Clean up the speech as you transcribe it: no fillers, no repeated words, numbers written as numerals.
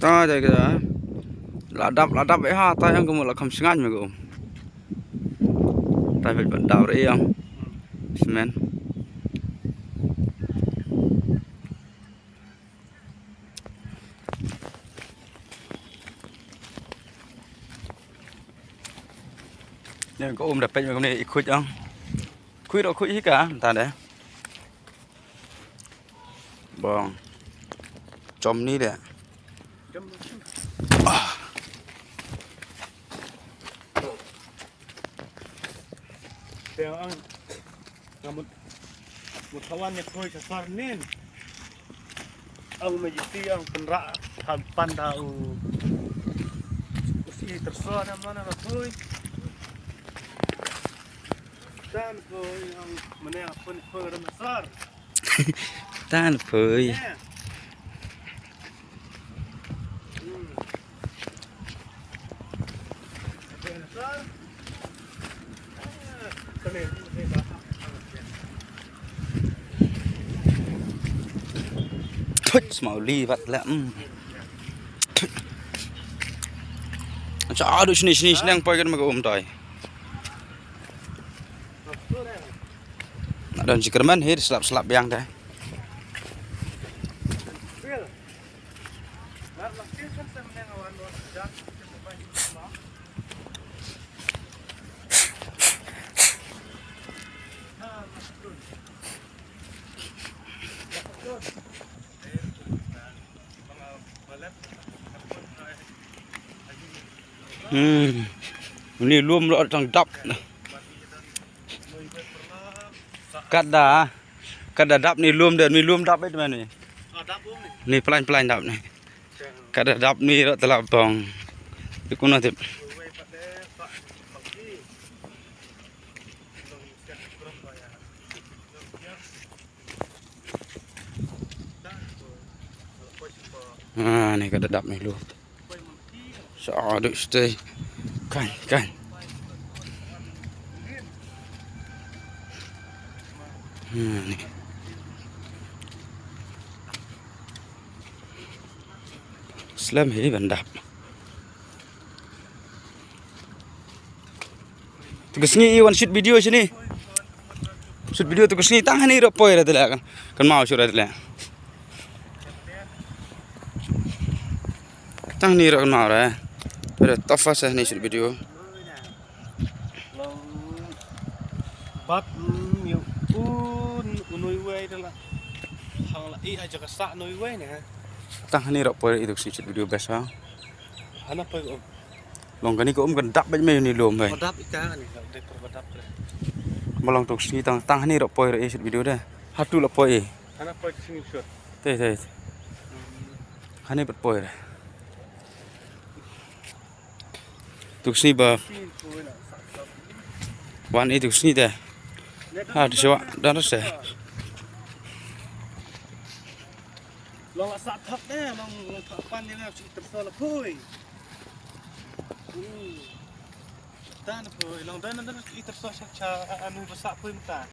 Ta đây kìa. Là đập ấy ha, tay anh có một là không ngắn mà gồm. Tay phải vẫn đào đấy không? Cement. Nhưng có ôm đập bên này ít khuất không? Khuất đâu khuất hết cả, ta đấy. Bong. Chom ní đấy. Theo anh là một kawan yang koi kasar nin. Ang majiti ang penra hampan tahu. Usi tersuar mana nak koi. Dan koi ang mana pun koi orang besar. Tan phơi. Thôi màu ly vặt lắm. Cho được sini đang quay cái mà ôm trời. Dan jika man here slap yang dah. Ini luam lo tang dap. Kada dap ni luam dan ni luam dap itu mana ni? Ni pelan dap ni. Kada dap ni lo telap bong. Iku nanti. Ni kada dap ni luam. Aduh stay. Kan. Ni. Slam ini bandap. Tugas ni iwan shoot video sini. Shoot video tugas ni tangan ni rapoi ra tela kan mau shoot ra tela. Tang ni ra kan mau ra. Pada tafas ni shoot video. Bab unui way adalah hang lai aja kesak unui way ni. Tang ni rapoi itu shoot video biasa. Anak apa om? Long kan ni ko kan dap baik ni lom hai. Badap ikan ni, dek badap. Malong tuk si tang ni rapoi ra shoot video dah. Hatu rapoi. Anak apa sini shoot? Teh. Hani rapoi ra. Tuk si ba. Wan itu sini dah. Ada siapa? Dah rasa. Long sak thap deh, long pan ni lah tersol pui. Dan pui, long dan tersol anu besar pui muka.